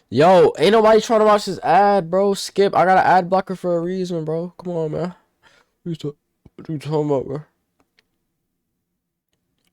Yo, ain't nobody trying to watch this ad, bro. Skip. I got an ad blocker for a reason, bro. Come on, man. What you talking about, bro?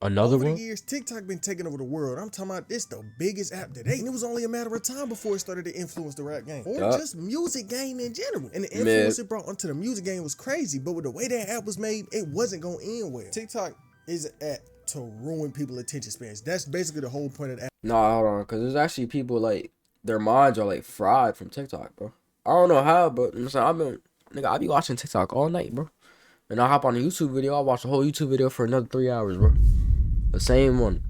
Another Over the one? years, TikTok been taking over the world. I'm talking about this the biggest app today. And it was only a matter of time before it started to influence the rap game. Or Yup. just music game in general. And the Man. influence it brought onto the music game was crazy. But with the way that app was made, it wasn't gonna end well. TikTok is an app to ruin people's attention spans. That's basically the whole point of the app. Nah, hold on. Because there's actually people, like, their minds are, like, fried from TikTok, bro. I don't know how, but I'm saying, I be watching TikTok all night, bro. And I hop on a YouTube video. I watch a whole YouTube video for another 3 hours, bro. The same one.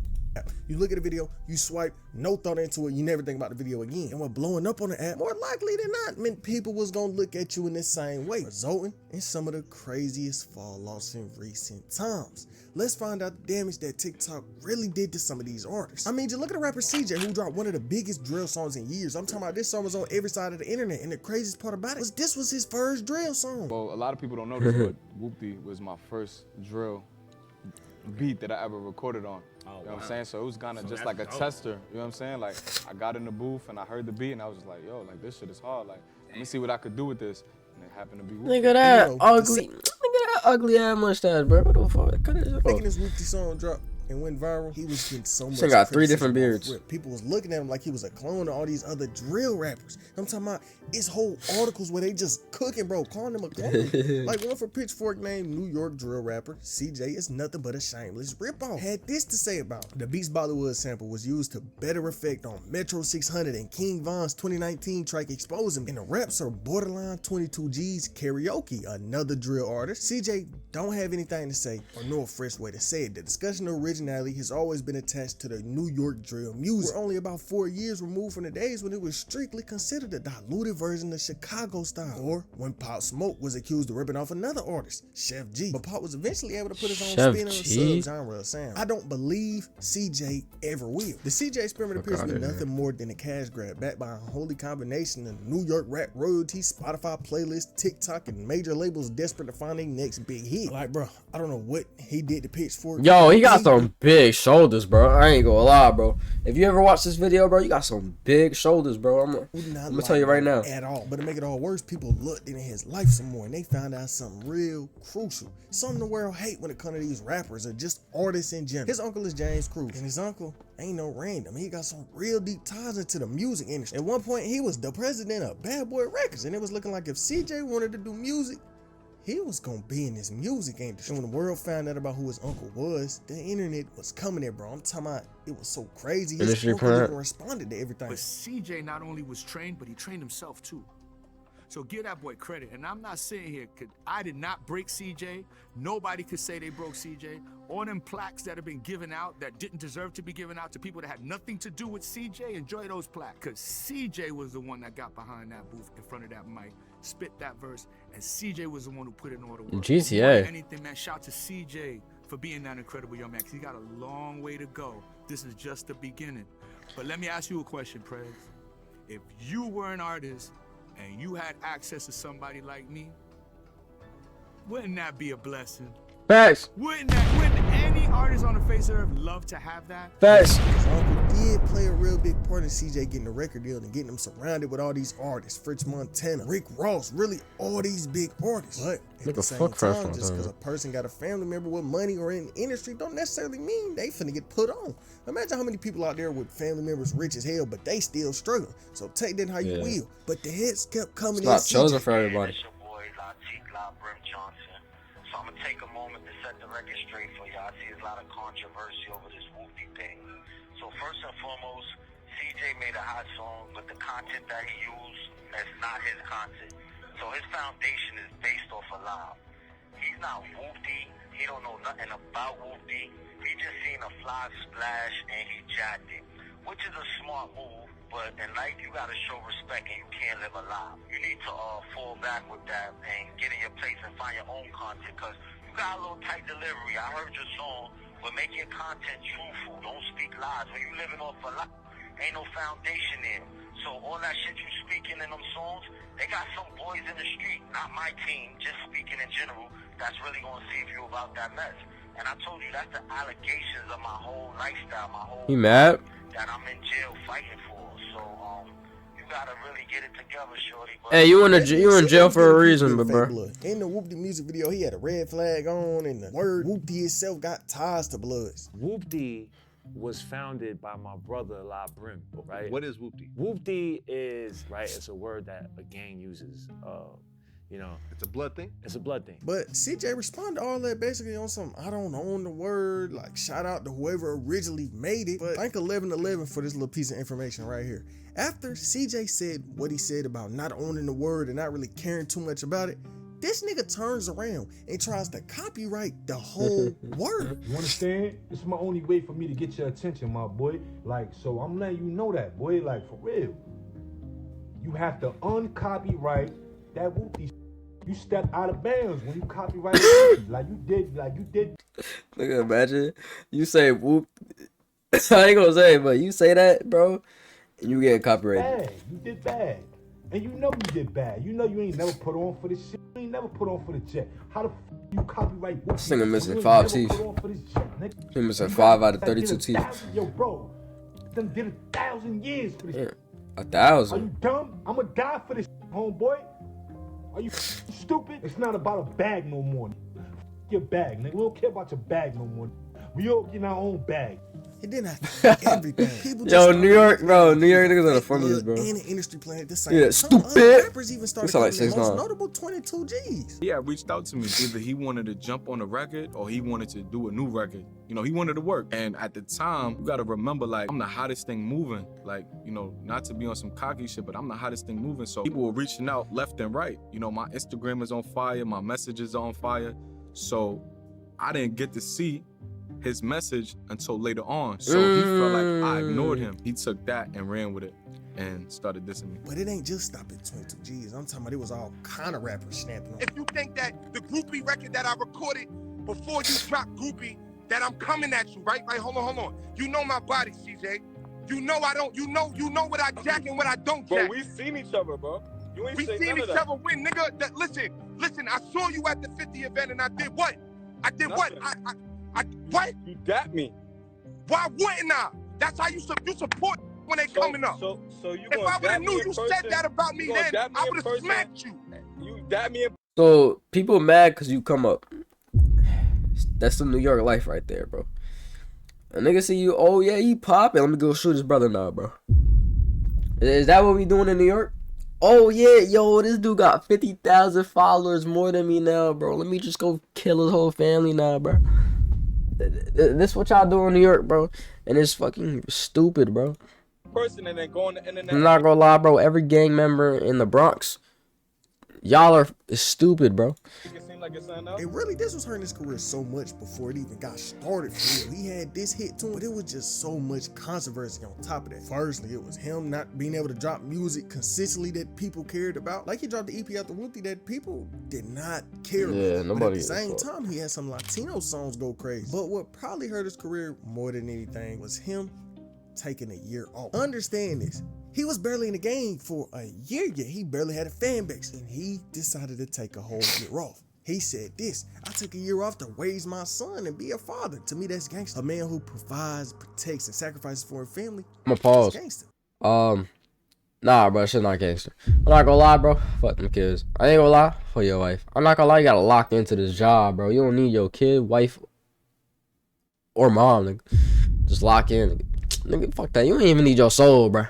You look at a video, you swipe, no thought into it, you never think about the video again. And when blowing up on the app, more likely than not, meant people was gonna look at you in the same way, resulting in some of the craziest fall offs in recent times. Let's find out the damage that TikTok really did to some of these artists. I mean, just look at the rapper CJ, who dropped one of the biggest drill songs in years. I'm talking about this song was on every side of the internet, and the craziest part about it was this was his first drill song. Well, a lot of people don't know this, but Woopy was my first drill beat that I ever recorded on. You know what I'm saying? So it was kind of just like a tester. You know what I'm saying? Like, I got in the booth and I heard the beat and I was just like, yo, like, this shit is hard. Like, let me see what I could do with this. And it happened to be Woopy. Look at that ugly. Look at that ugly ass mustache, bro. What the fuck? Cut this off. Making this Woopy song drop and went viral, he was getting so much This nigga got 3 different criticism off beards. rip. People was looking at him like he was a clone of all these other drill rappers. I'm talking about it's whole articles where they just cooking, bro, calling him a clone. Like one for Pitchfork named New York drill rapper CJ is nothing but a shameless ripoff. Had this to say about it. The Beats Bollywood sample was used to better effect on Metro 600 and King Von's 2019 track Expose Him. And the raps are borderline 22 G's karaoke, another drill artist. CJ don't have anything to say or know a fresh way to say it. The discussion of originality has always been attached to the New York drill music. We're only about 4 years removed from the days when it was strictly considered a diluted version of Chicago style, or when Pop Smoke was accused of ripping off another artist, Chef G. But Pop was eventually able to put his own Chef spin on the G? sub-genre of sound. I don't believe CJ ever will. The CJ experiment appears to be nothing more than a cash grab backed by a holy combination of New York rap royalties, Spotify playlists, TikTok, and major labels desperate to find their next big hit. Like, bro, I don't know what he did to Pitchfork. Yo, he got some big shoulders, bro. I ain't gonna lie, bro. If you ever watch this video, bro, you got some big shoulders, bro. I'm gonna tell you right now. At all. But to make it all worse, people looked into his life some more and they found out something real crucial. Something the world hate when it comes to these rappers or just artists in general. His uncle is James Cruz, and his uncle ain't no random. He got some real deep ties into the music industry. At one point, he was the president of Bad Boy Records, and it was looking like if CJ wanted to do music, he was gonna be in this music industry. And when the world found out about who his uncle was, the internet was coming there, bro. I'm talking about it was so crazy. His uncle even responded to everything. But CJ not only was trained, but he trained himself too. So give that boy credit. And I'm not sitting here, I did not break CJ. Nobody could say they broke CJ. All them plaques that have been given out that didn't deserve to be given out to people that had nothing to do with CJ, enjoy those plaques. Because CJ was the one that got behind that booth in front of that mic, spit that verse, and CJ was the one who put in all the work. GTA. Anything, man, shout to CJ for being that incredible young man, because he got a long way to go. This is just the beginning. But let me ask you a question, Prez. If you were an artist and you had access to somebody like me, wouldn't that be a blessing? Facts. Wouldn't any artist on the face of the earth love to have that? Facts. His uncle did play a real big part in CJ getting a record deal and getting him surrounded with all these artists. Fritz Montana, Rick Ross, really all these big artists. But at the same time, just because a person got a family member with money or in the industry don't necessarily mean they finna get put on. Imagine how many people out there with family members rich as hell, but they still struggle. So take that how you will. But the hits kept coming in. It's not chosen for everybody. So I'm gonna take a moment to set the record straight for you. I see there's a lot of controversy over this Woopy thing. So first and foremost, CJ made a hot song, but the content that he used is not his content. So his foundation is based off a lie. He's not Woopy. He don't know nothing about Woopy. He just seen a fly splash and he jacked it, which is a smart move. But in life, you gotta show respect and you can't live a lie. You need to fall back with that and get in your place and find your own content, because you got a little tight delivery. I heard your song, but make your content truthful. Don't speak lies. When you living off a lie, ain't no foundation there. So all that shit you speaking in them songs, they got some boys in the street, not my team, just speaking in general, that's really gonna save you about that mess. And I told you that's the allegations of my whole lifestyle, my whole He mad? that I'm in jail fighting for. So, you you gotta really get it together, shorty. But Hey, you in jail for a reason, but bro. In the Woopy music video, he had a red flag on, and the word Woopy itself got ties to Bloods. Woopy was founded by my brother La Brim, right? What is Woopy? Woopy is, right, it's a word that a gang uses. You know, It's a blood thing? it's a blood thing. But CJ responded to all that basically on some, I don't own the word, like shout out to whoever originally made it. But thank 1111 for this little piece of information right here. After CJ said what he said about not owning the word and not really caring too much about it, this nigga turns around and tries to copyright the whole word. You understand? This is my only way for me to get your attention, my boy. Like, so I'm letting you know that, boy. Like, for real. You have to uncopyright that Woopy. You stepped out of bounds when you copyrighted Woopy. Like you did. Look, imagine you say whoop. I ain't gonna say it, but you say that, bro, and you get copyrighted. Bad. You did bad. And you know you did bad. You know you ain't never put on for this shit. You ain't never put on for the check. How the f you copyright Woopy? This nigga missing You ain't 5 never teeth. put on for this check, nigga. He missing You 5 got- out of that 32 did teeth. 1,000 Yo, bro. Them did 1,000 years for this. Yeah, Are 1,000. you dumb? I'ma die for this, homeboy. Are you stupid? It's not about a bag no more. Your bag, nigga. We don't care about your bag no more. We all get our own bag. It didn't have to be everything. People Yo, just New York, bro. New York niggas are the funniest, bro. And the industry playing at the same Yeah, Some other stupid. rappers even started You sound like calling the most 6ix9ine. notable 22 G's. He had reached out to me. Either he wanted to jump on a record or he wanted to do a new record. You know, he wanted to work. And at the time, you gotta remember, like, I'm the hottest thing moving. Like, you know, not to be on some cocky shit, but I'm the hottest thing moving. So people were reaching out left and right. You know, my Instagram is on fire, my messages are on fire. So I didn't get to see his message until later on. So he felt like I ignored him. He took that and ran with it and started dissing me. But it ain't just stop at 22 G's. I'm talking about it was all kind of rappers snapping on. If you think that the Groupie record that I recorded before you dropped Groupie, that I'm coming at you, right? Right, hold on. You know my body, CJ. You know I don't, you know what I jack and what I don't jack. Bro, we seen each other, bro. You ain't We say seen none each of that. other win, nigga. Listen, I saw you at the 50 event and I did what? Nothing. What? You dapped me. Why wouldn't I? That's how you support when they coming up. So you If gonna I would dap have me knew in you person? said that about me You gonna then, dap me I in would have person? smacked you. You dap me in So people mad because you come up. That's the New York life right there, bro. A nigga see you, oh yeah, he popping. Let me go shoot his brother now, bro. Is that what we doing in New York? Oh yeah, yo, this dude got 50,000 followers more than me now, bro. Let me just go kill his whole family now, bro. This what y'all do in New York, bro. And it's fucking stupid, bro. person and then go on the internet. I'm not gonna lie, bro. Every gang member in the Bronx, y'all are stupid, bro. It seemed like it's something else. And really, this was hurting his career so much before it even got started for real. He had this hit to him, but it was just so much controversy on top of that. Firstly, it was him not being able to drop music consistently that people cared about. Like he dropped the EP after Woopy that people did not care about. Yeah, But nobody at the gives a same fuck. time, he had some Latino songs go crazy. But what probably hurt his career more than anything was him taking a year off. Understand this. He was barely in the game for a year yet. He barely had a fan base. And he decided to take a whole year off. He said this: I took a year off to raise my son and be a father. To me, that's gangster. A man who provides, protects, and sacrifices for a family. I'm gonna pause. That's gangster. Nah, bro, shit not gangster. I'm not gonna lie, bro. Fuck them kids. I ain't gonna lie for your wife. I'm not gonna lie, you gotta lock into this job, bro. You don't need your kid, wife, or mom, nigga. Just lock in, nigga. Nigga, fuck that. You ain't even need your soul, bro.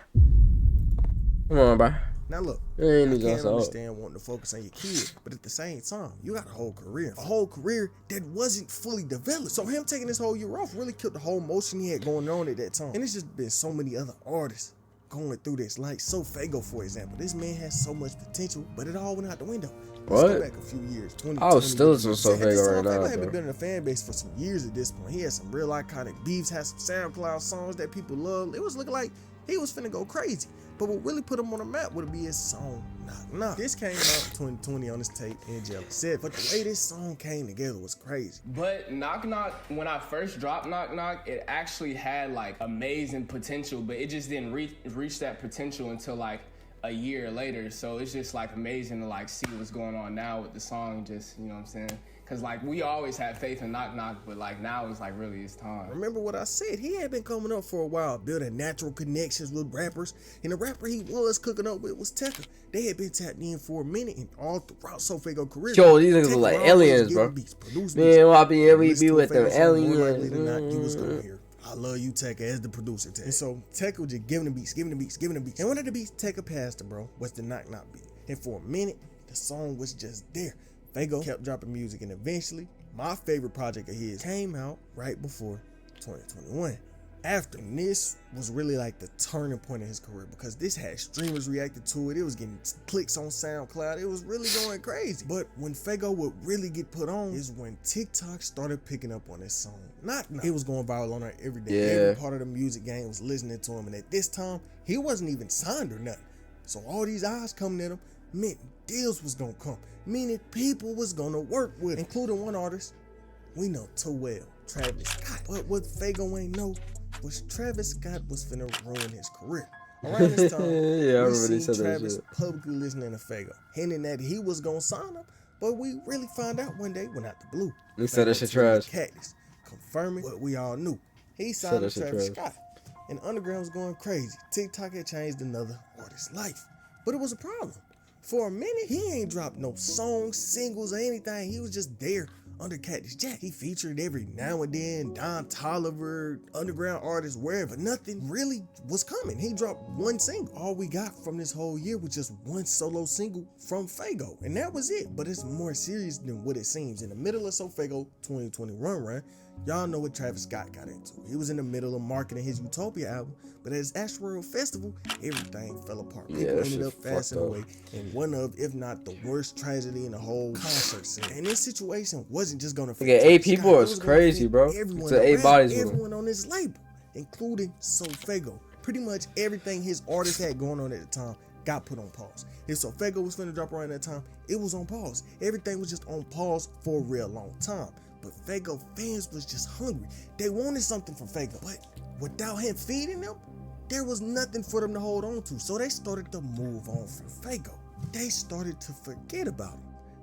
Come on, bro. Now look, You ain't I need your can't soul. understand wanting to focus on your kid, but at the same time, you got a whole career that wasn't fully developed. So him taking this whole year off really killed the whole motion he had going on at that time. And it's just been so many other artists going through this, like Soutfo, for example. This man has so much potential, but it all went out the window. Let's What? go back a few years. 20, I was still listening to At this Soutfo time, right Fabo now, had been bro. building a fan base for some years at this point. He had some real iconic beefs, had some SoundCloud songs that people loved. It was looking like he was finna go crazy. But what really put him on the map would be his song, Knock Knock. This came out 2020 on his tape, Angelic said, but the way this song came together was crazy. But Knock Knock, when I first dropped Knock Knock, it actually had like amazing potential, but it just didn't reach that potential until like a year later. So it's just like amazing to like see what's going on now with the song. Just, you know what I'm saying? Cause like we always had faith in Knock Knock, but like now it's like really it's time. Remember what I said, he had been coming up for a while, building natural connections with rappers, and the rapper he was cooking up with was Tekka. They had been tapped in for a minute, and all throughout Soutfo career. Yo, these niggas look like aliens, bro. Man, Woopy, every be with them aliens. You was gonna hear I love you, Tekka, as the producer. And so Tekka was just giving the beats. And one of the beats Tekka passed to, bro, was the Knock Knock beat. And for a minute, the song was just there. Fago kept dropping music, and eventually, my favorite project of his came out right before 2021. And this was really like the turning point in his career, because this had streamers reacted to it. It was getting clicks on SoundCloud. It was really going crazy. But when Fago would really get put on is when TikTok started picking up on this song. Knock Knock. It was going viral on there every day. Yeah. Every part of the music game was listening to him. And at this time, he wasn't even signed or nothing. So all these eyes coming at him meant deals was gonna come. Meaning people was gonna work with, including one artist we know too well, Travis Scott. But what Fago ain't know was Travis Scott was finna ruin his career. Around this time, yeah, we seen Travis publicly listening to Fago, hinting that he was gonna sign him, but we really found out one day when out the blue. He said that shit trash. Cactus, confirming what we all knew. He signed to Travis Scott, and Underground was going crazy. TikTok had changed another artist's life, but it was a problem. For a minute, he ain't dropped no songs, singles, or anything. He was just there under Cactus Jack. He featured every now and then, Don Toliver, underground artists, wherever. Nothing really was coming. He dropped one single. All we got from this whole year was just one solo single from Fago, and that was it. But it's more serious than what it seems. In the middle of Soutfo 2020 run, y'all know what Travis Scott got into. He was in the middle of marketing his Utopia album, but at his Astro Festival, everything fell apart. People ended up passing away in one of, if not the worst tragedy in the whole concert scene. And this situation wasn't just gonna affect 8 people is crazy, bro. Everyone, to 8 bodies, everyone on this label, including Soutfo. Pretty much everything his artist had going on at the time got put on pause. If Soutfo was finna drop around that time, it was on pause. Everything was just on pause for a real long time. But Fago fans was just hungry. They wanted something from Fago, but without him feeding them, there was nothing for them to hold on to. So they started to move on from Fago. They started to forget about him.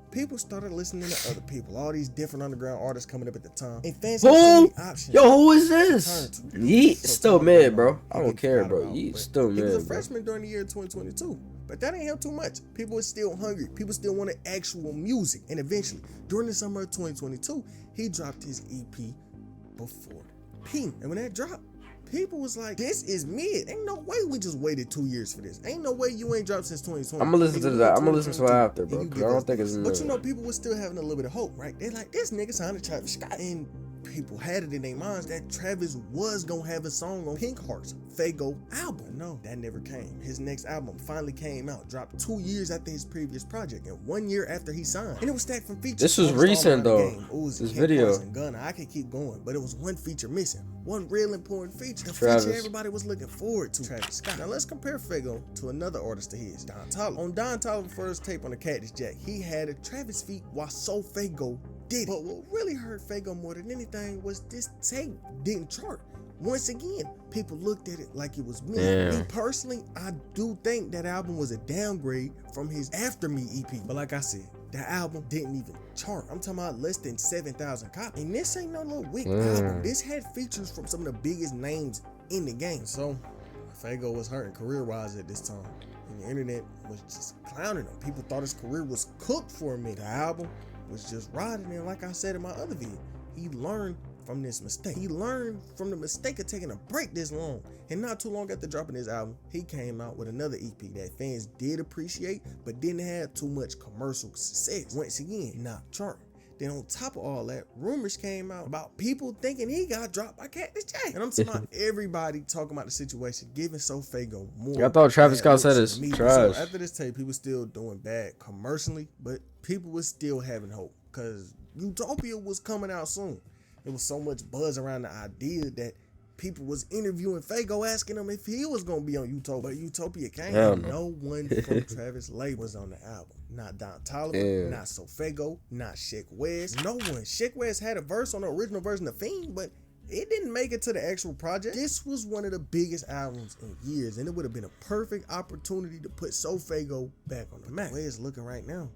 People started listening to other people, all these different underground artists coming up at the time. And fans had so many options. Yo, who is this? Yeet still mid, bro. I don't care, bro. Yeet still mid. He was a freshman during the year 2022. But that ain't help too much. People were still hungry. People still wanted actual music. And eventually, during the summer of 2022, he dropped his EP Before Pink. And when that dropped, people was like, this is mid. Ain't no way we just waited 2 years for this. Ain't no way you ain't dropped since 2020. I'm gonna listen to that. I'm gonna listen to it after, bro. Cause I don't think it's But you know, people were still having a little bit of hope, right? They're like, this nigga signed to Travis Scott. And people had it in their minds that Travis was gonna have a song on Pink Heart's Fago album. No, that never came. His next album finally came out, dropped 2 years after his previous project and 1 year after he signed. And it was stacked from features. This was recent though. This video. Gunna. I could keep going, but it was one feature missing. One real important feature. The feature everybody was looking forward to. Travis Scott. Now let's compare Fago to another artist of his, Don Toliver. On Don Toliver's first tape on the Cactus Jack, he had a Travis feat while Soutfo did it. But what really hurt Fago more than anything was this tape didn't chart. Once again, people looked at it like it was me. Me personally, I do think that album was a downgrade from his After Me EP. But like I said, the album didn't even chart. I'm talking about less than 7,000 copies. And this ain't no little weak album. This had features from some of the biggest names in the game. So Fago was hurting career-wise at this time. And the internet was just clowning him. People thought his career was cooked for a minute. The album was just riding, and like I said in my other video, he learned from this mistake. He learned from the mistake of taking a break this long. And not too long after dropping his album, he came out with another EP that fans did appreciate, but didn't have too much commercial success. Once again, not charting. Then on top of all that, rumors came out about people thinking he got dropped by Cactus Jack. And I'm talking about everybody talking about the situation, giving Soutfo more. I thought Travis Scott said it's trash. So after this tape, he was still doing bad commercially, but people was still having hope because Utopia was coming out soon. There was so much buzz around the idea that people was interviewing Fago, asking him if he was gonna be on Utopia. But Utopia came, and no one from Travis label was on the album. Not Don Toliver, not Soutfo, not Sheck West. No one. Sheck West had a verse on the original version of Fiend, but it didn't make it to the actual project. This was one of the biggest albums in years, and it would have been a perfect opportunity to put Soutfo back on the map. The way it's looking right now,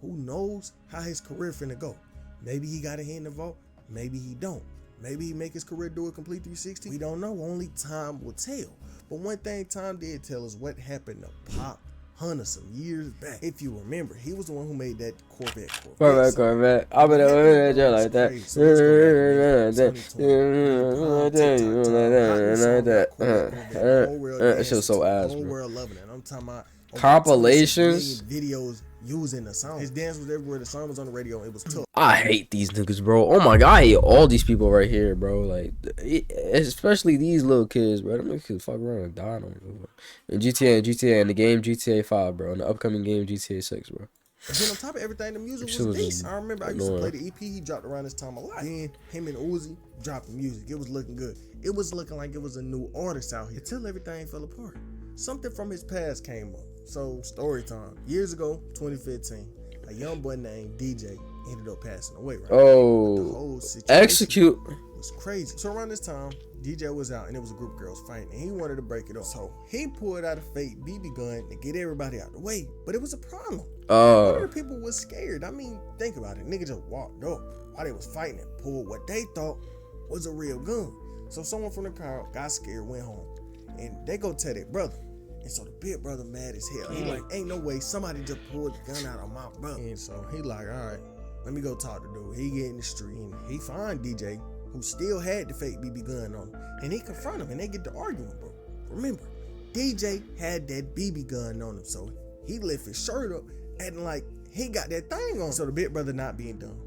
who knows how his career finna go? Maybe he got a hand in the vault. Maybe he don't. Maybe he make his career do a complete 360. We don't know. Only time will tell. But one thing time did tell us what happened to Pop Hunna some years back. If you remember, he was the one who made that Corvette. Corvette. I've been over there like that. That shit was so ass, bro. World loving it. I'm talking about Compilations. Videos using the song. His dance was everywhere. The song was on the radio. It was tough. I hate these niggas, bro. Oh my god, I hate all these people right here, bro. Like, especially these little kids, bro. Them niggas fuck around and die on in GTA, and the game GTA 5, bro. And the upcoming game GTA 6, bro. And then on top of everything, the music was decent. I remember I used to play the EP he dropped around this time a lot. Then him and Uzi dropped the music. It was looking good. It was looking like it was a new artist out here until everything fell apart. Something from his past came up. So, story time. Years ago, 2015, a young boy named DJ ended up passing away, right? Oh, the whole situation execute was crazy. So around this time, DJ was out and it was a group of girls fighting and he wanted to break it up. So he pulled out a fake BB gun to get everybody out the way. But it was a problem. One of the people was scared. I mean, think about it. Nigga just walked up while they was fighting and pulled what they thought was a real gun. So someone from the crowd got scared, went home, and they go tell their brother. And so the big brother mad as hell. He like, ain't no way somebody just pulled the gun out of my brother. And so he like, all right, let me go talk to dude. He get in the street and he find DJ, who still had the fake BB gun on him. And he confront him and they get to arguing, bro. Remember, DJ had that BB gun on him. So he lift his shirt up acting like he got that thing on. So the big brother not being done,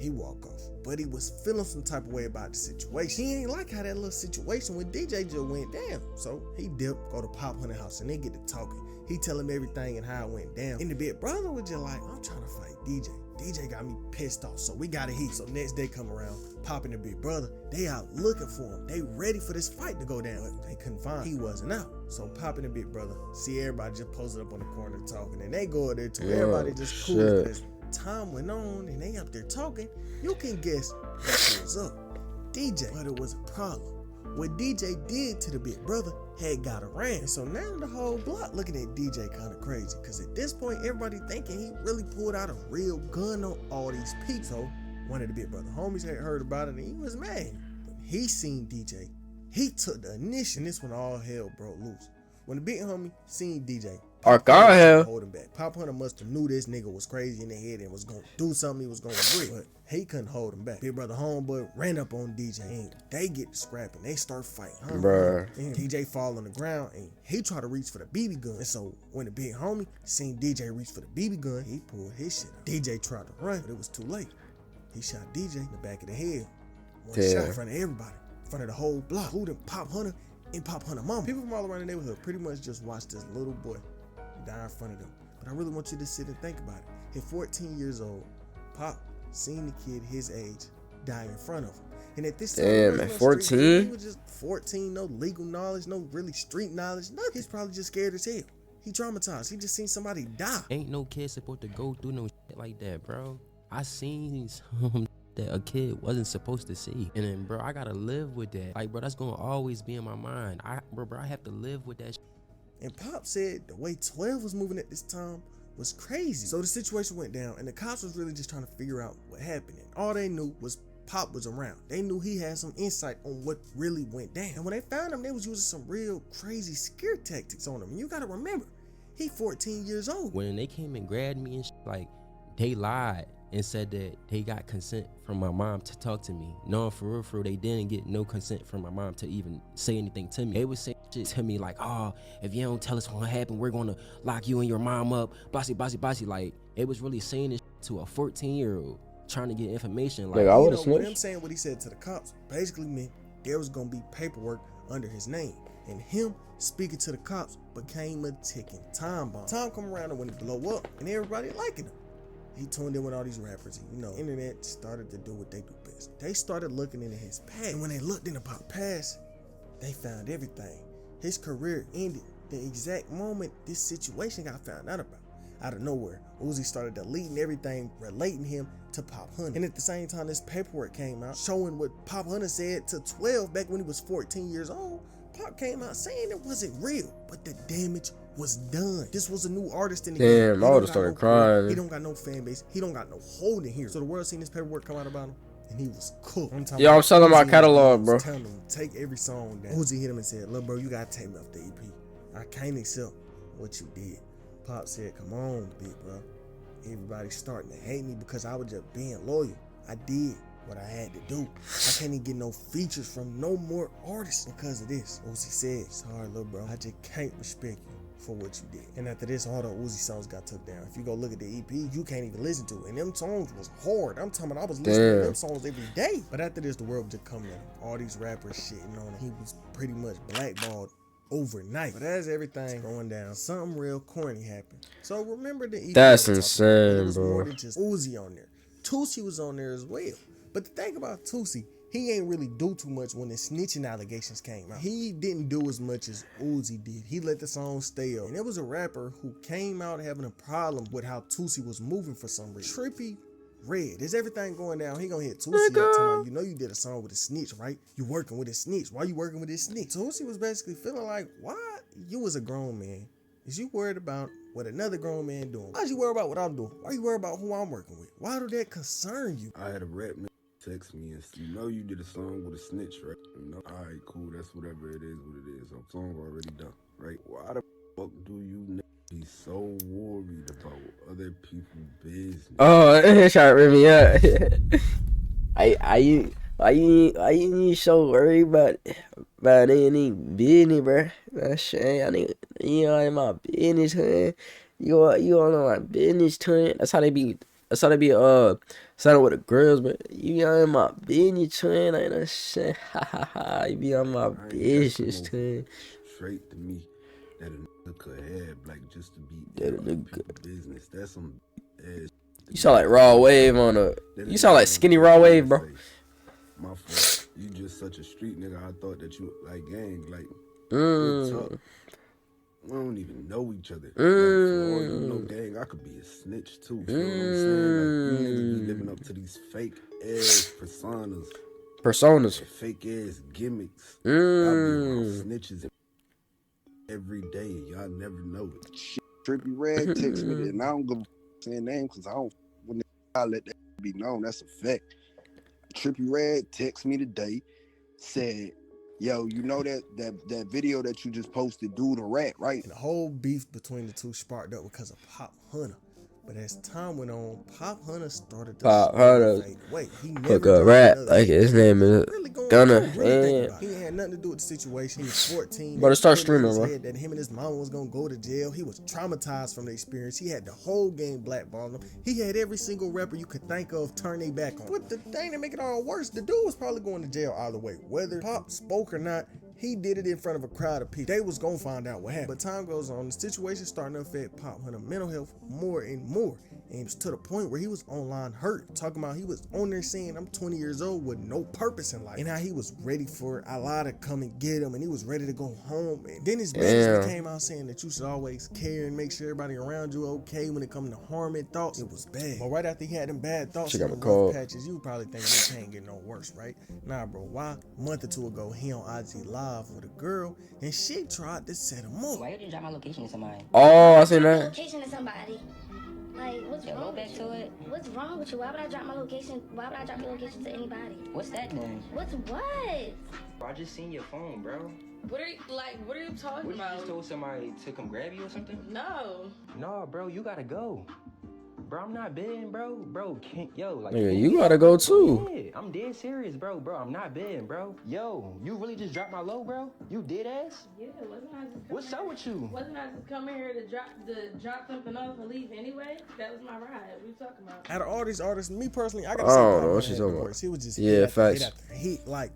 he walk off. But he was feeling some type of way about the situation. He ain't like how that little situation with DJ just went down. So he dipped, go to Pop Hunna house, and they get to talking. He tell him everything and how it went down. And the big brother was just like, I'm trying to fight DJ. DJ got me pissed off, so we gotta heat. So next day come around, Pop and the big brother, they out looking for him. They ready for this fight to go down. But they couldn't find him. He wasn't out. So Pop and the big brother see everybody just posted up on the corner talking. And they go there too. Everybody just cool. As time went on and they up there talking, you can guess what was up. DJ. But it was a problem. What DJ did to the big brother had got around. So now the whole block looking at DJ kind of crazy. Because at this point, everybody thinking he really pulled out a real gun on all these people. So one of the big brother homies had heard about it and he was mad. When he seen DJ, he took the initiative. And this when all hell broke loose. When the big homie seen DJ, hold him back. Pop Hunna must have knew this nigga was crazy in the head and was gonna do something he was gonna break, but he couldn't hold him back. Big brother homeboy ran up on DJ and they get to scrapping. They start fighting. And DJ fall on the ground and he tried to reach for the BB gun. And so when the big homie seen DJ reach for the BB gun, he pulled his shit out. DJ tried to run, but it was too late. He shot DJ in the back of the head. One shot in front of everybody, in front of the whole block, including Pop Hunna and Pop Hunna mama. People from all around the neighborhood pretty much just watched this little boy die in front of them. But I really want you to sit and think about it. At 14 years old, Pop seen the kid his age die in front of him. And at this time, at 14? He was just 14, no legal knowledge, no really street knowledge, nothing. He's probably just scared as hell. He traumatized. He just seen somebody die. Ain't no kid supposed to go through no shit like that, bro. I seen some that a kid wasn't supposed to see. And then, bro, I gotta live with that. Like, bro, that's gonna always be in my mind. I have to live with that shit. And Pop said the way 12 was moving at this time was crazy. So the situation went down and the cops was really just trying to figure out what happened. And all they knew was Pop was around. They knew he had some insight on what really went down. And when they found him, they was using some real crazy scare tactics on him. And you gotta remember, he 14 years old. When they came and grabbed me and shit, like, they lied and said that they got consent from my mom to talk to me. No, for real, they didn't get no consent from my mom to even say anything to me. They would say shit to me like, oh, if you don't tell us what happened, we're gonna lock you and your mom up, bossy. Like, it was really saying this to a 14-year-old trying to get information. Like, I would have with him saying what he said to the cops basically meant there was gonna be paperwork under his name. And him speaking to the cops became a ticking time bomb. Time come around and when it blow up and everybody liking him. He tuned in with all these rappers and, you know, internet started to do what they do best. They started looking into his past. And when they looked into Pop's past, they found everything. His career ended the exact moment this situation got found out about. Out of nowhere, Uzi started deleting everything relating him to Pop Hunna. And at the same time, this paperwork came out showing what Pop Hunna said to 12 back when he was 14 years old. Pop came out saying it wasn't real, but the damage was done. This was a new artist in the game. Damn, I would have started crying. He don't got no fan base. He don't got no hold in here. So the world seen this paperwork come out about him, and he was cooked. Yo, I'm selling my catalog, bro. Telling him take every song down. Uzi hit him and said, "Look, bro, you gotta take me off the EP. I can't accept what you did." Pop said, "Come on, big bro. Everybody's starting to hate me because I was just being loyal. I did what I had to do. I can't even get no features from no more artists because of this." Uzi said, "Sorry, little bro. I just can't respect you for what you did." And after this, all the Uzi songs got took down. If you go look at the EP, you can't even listen to it. And them songs was hard. I'm talking about I was listening to them songs every day. But after this, the world just coming at him. All these rappers shitting on him. He was pretty much blackballed overnight. But as everything's going down, something real corny happened. So remember the EP. That's it insane, was bro. more than just Uzi on there. Tusi was on there as well. But the thing about Tusi, he ain't really do too much when the snitching allegations came out. He didn't do as much as Uzi did. He let the song stay up. And there was a rapper who came out having a problem with how Tusi was moving for some reason. Trippy Red. There's everything going down. He gonna hit Tusi up talking about, you know you did a song with a snitch, right? You working with a snitch. Why you working with this snitch? Tusi was basically feeling like, why? You was a grown man. Is you worried about what another grown man doing? Why you worried about what I'm doing? Why you worried about who I'm working with? Why do that concern you? I had a rap man text me and you know you did a song with a snitch, right? You know, all right, cool, that's whatever it is, what it is. Our song already done, right? Why the fuck do you be so worried about other people's business? Oh, trying to rip me up. Why you so worried about any business, bro? That shit, you know, in my business, huh? You all know my business, huh? That's how they be signing with the girls, but you be in my business, twin. Like that shit. You be on my business, twin. Straight to me that a nigga could have, like, just to be business. That's some ass. You sound like Raw Wave on a. You sound like skinny Raw Wave, bro. My fault. You just such a street nigga. I thought that you like gang, like. We don't even know each other. Like, for all you know, gang, I could be a snitch too. You know what I'm saying? Like, you niggas be living up to these fake ass personas. And fake ass gimmicks. I be around snitches every day. Y'all never know it. Trippy Red text me, and I don't go saying name because I don't. When I let that be known, that's a fact. Trippy Red text me today, said, "Yo, you know that video that you just posted, dude, a rat, right?" And the whole beef between the two sparked up because of Pop Hunna. But as time went on, Pop Hunna started to fade away. He never rap like his name is Gunna. He had nothing to do with the situation. He was 14. But start streaming, bro. That him and his mama was gonna go to jail. He was traumatized from the experience. He had the whole game blackballing him. He had every single rapper you could think of turn their back on. But the thing that make it all worse, the dude was probably going to jail either way. Whether Pop spoke or not, he did it in front of a crowd of people. They was gonna find out what happened. But time goes on, the situation starting to affect Pop Hunna mental health more and more. And it was to the point where he was online hurt, talking about he was on there saying, "I'm 20 years old with no purpose in life." And how he was ready for Allah to come and get him, and he was ready to go home. And then his business came out saying that you should always care and make sure everybody around you okay when it comes to harming thoughts. It was bad. But right after he had them bad thoughts and the rough patches, you probably think it can't get no worse, right? Nah, bro, why? A month or two ago, he on IG Live with a girl, and she tried to set him up. Why you didn't drop my location to somebody? Oh, I seen that. Location to somebody. Like, what's wrong with you? What's wrong with you? Why would I drop my location? Why would I drop your location to anybody? What's that then? What's what? Bro, I just seen your phone, bro. What are you talking about? You just told somebody to come grab you or something? No. No, bro, you gotta go. Bro, I'm not bidding, bro. Bro, nigga, you gotta go too. I'm dead serious, bro. Bro, I'm not bidding, bro. Yo, you really just dropped my low, bro? You dead ass? Yeah, wasn't I just What's up with you? Wasn't I just coming here to drop something off and leave anyway? That was my ride. What you talking about? Out of all these artists, me personally, I gotta I say, don't know what she's talking about. He was just facts. Hit like.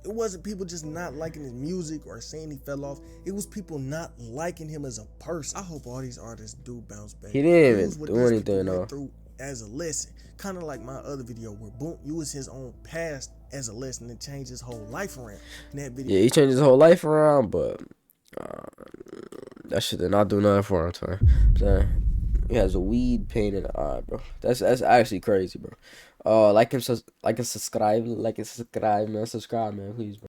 It wasn't people just not liking his music or saying he fell off. It was people not liking him as a person. I hope all these artists do bounce back. He didn't even do anything though. Through as a lesson, kind of like my other video where Boom used his own past as a lesson and changed his whole life around. In that video, yeah, he changed his whole life around, but that shit did not do nothing for him. He has a weed pain in the eye, bro. That's actually crazy, bro. Like and subscribe, man. Subscribe, man, please, bro.